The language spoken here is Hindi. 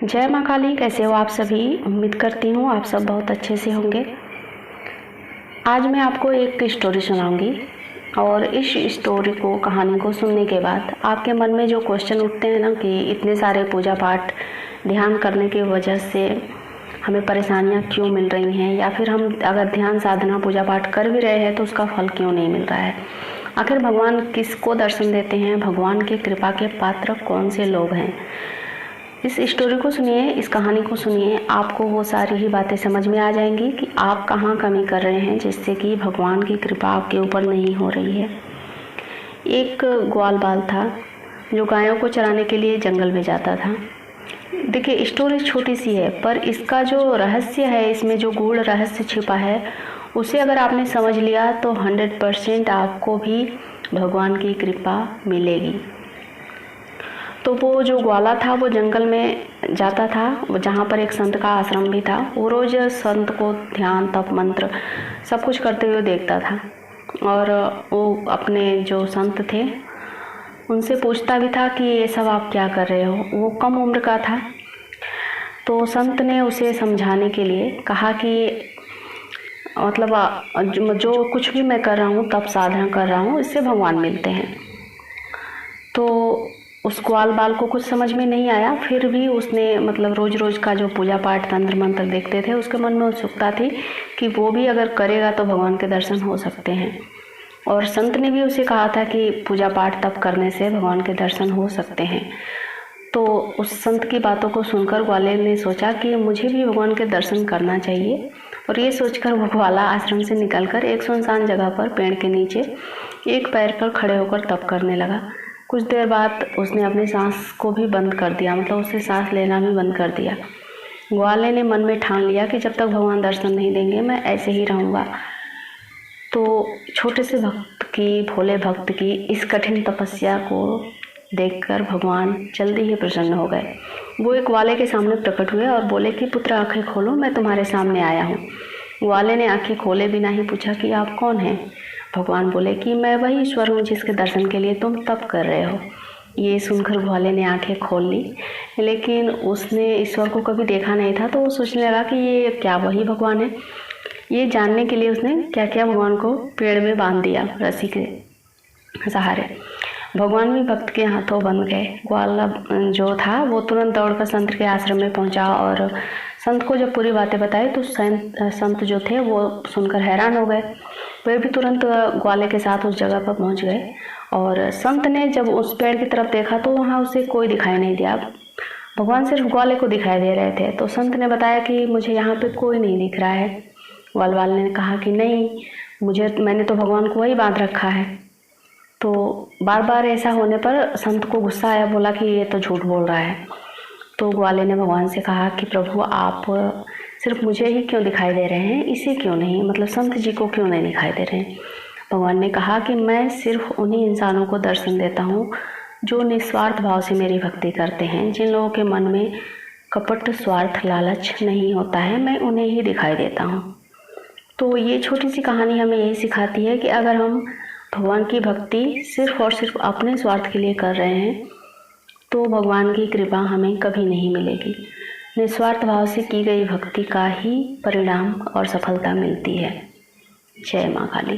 जय माँ काली। कैसे हो आप सभी? उम्मीद करती हूँ आप सब बहुत अच्छे से होंगे। आज मैं आपको एक स्टोरी सुनाऊंगी और इस स्टोरी को, कहानी को सुनने के बाद आपके मन में जो क्वेश्चन उठते हैं ना कि इतने सारे पूजा पाठ ध्यान करने की वजह से हमें परेशानियाँ क्यों मिल रही हैं, या फिर हम अगर ध्यान साधना पूजा पाठ कर भी रहे हैं तो उसका फल क्यों नहीं मिल रहा है। आखिर भगवान किसको दर्शन देते हैं, भगवान की कृपा के पात्र कौन से लोग हैं। इस स्टोरी को सुनिए, इस कहानी को सुनिए, आपको वो सारी ही बातें समझ में आ जाएंगी कि आप कहाँ कमी कर रहे हैं जिससे कि भगवान की कृपा आपके ऊपर नहीं हो रही है। एक ग्वाल बाल था जो गायों को चराने के लिए जंगल में जाता था। देखिए, स्टोरी छोटी सी है पर इसका जो रहस्य है, इसमें जो गूढ़ रहस्य छिपा है, उसे अगर आपने समझ लिया तो 100% आपको भी भगवान की कृपा मिलेगी। तो वो जो ग्वाला था वो जंगल में जाता था, जहाँ पर एक संत का आश्रम भी था। वो रोज़ संत को ध्यान तप मंत्र सब कुछ करते हुए देखता था और वो अपने जो संत थे उनसे पूछता भी था कि ये सब आप क्या कर रहे हो। वो कम उम्र का था, तो संत ने उसे समझाने के लिए कहा कि मतलब जो कुछ भी मैं कर रहा हूँ, तप साधना कर रहा हूँ, इससे भगवान मिलते हैं। तो उस ग्वाल बाल को कुछ समझ में नहीं आया, फिर भी उसने मतलब रोज़ रोज़ का जो पूजा पाठ तंत्र मंत्र देखते थे, उसके मन में उत्सुकता थी कि वो भी अगर करेगा तो भगवान के दर्शन हो सकते हैं। और संत ने भी उसे कहा था कि पूजा पाठ तप करने से भगवान के दर्शन हो सकते हैं। तो उस संत की बातों को सुनकर ग्वाले ने सोचा कि मुझे भी भगवान के दर्शन करना चाहिए। और ये सोचकर वो ग्वाला आश्रम से निकलकर एक सुनसान जगह पर पेड़ के नीचे एक पैर पर खड़े होकर तप करने लगा। कुछ देर बाद उसने अपनी सांस को भी बंद कर दिया, मतलब उससे सांस लेना भी बंद कर दिया। ग्वाले ने मन में ठान लिया कि जब तक भगवान दर्शन नहीं देंगे मैं ऐसे ही रहूँगा। तो छोटे से भक्त की, भोले भक्त की इस कठिन तपस्या को देखकर भगवान जल्दी ही प्रसन्न हो गए। वो एक ग्वाले के सामने प्रकट हुए और बोले कि पुत्र आंखें खोलो, मैं तुम्हारे सामने आया हूँ। ग्वाले ने आंखें खोले बिना ही पूछा कि आप कौन हैं। भगवान बोले कि मैं वही ईश्वर हूँ जिसके दर्शन के लिए तुम तप कर रहे हो। ये सुनकर ग्वाले ने आंखें खोल ली, लेकिन उसने ईश्वर को कभी देखा नहीं था, तो वो सोचने लगा कि ये क्या वही भगवान है। ये जानने के लिए उसने क्या क्या भगवान को पेड़ में बांध दिया रस्सी के सहारे। भगवान भी भक्त के हाथों बंध गए। ग्वाला जो था वो तुरंत दौड़कर संत के आश्रम में पहुंचा और संत को जब पूरी बातें बताई तो संत जो थे वो सुनकर हैरान हो गए। वे भी तुरंत ग्वाले के साथ उस जगह पर पहुंच गए और संत ने जब उस पेड़ की तरफ देखा तो वहाँ उसे कोई दिखाई नहीं दिया। भगवान सिर्फ ग्वाले को दिखाई दे रहे थे। तो संत ने बताया कि मुझे यहाँ पे कोई नहीं दिख रहा है। ग्वाल वाले ने कहा कि नहीं, मैंने तो भगवान को वही बांध रखा है। तो बार बार ऐसा होने पर संत को गुस्सा आया, बोला कि ये तो झूठ बोल रहा है। तो ग्वाले ने भगवान से कहा कि प्रभु, आप सिर्फ मुझे ही क्यों दिखाई दे रहे हैं, इसे क्यों नहीं, मतलब संत जी को क्यों नहीं दिखाई दे रहे हैं। भगवान ने कहा कि मैं सिर्फ उन्हीं इंसानों को दर्शन देता हूँ जो निस्वार्थ भाव से मेरी भक्ति करते हैं। जिन लोगों के मन में कपट, स्वार्थ, लालच नहीं होता है, मैं उन्हें ही दिखाई देता हूँ। तो ये छोटी सी कहानी हमें यही सिखाती है कि अगर हम भगवान की भक्ति सिर्फ और सिर्फ अपने स्वार्थ के लिए कर रहे हैं तो भगवान की कृपा हमें कभी नहीं मिलेगी। निस्वार्थ भाव से की गई भक्ति का ही परिणाम और सफलता मिलती है। जय माँ काली।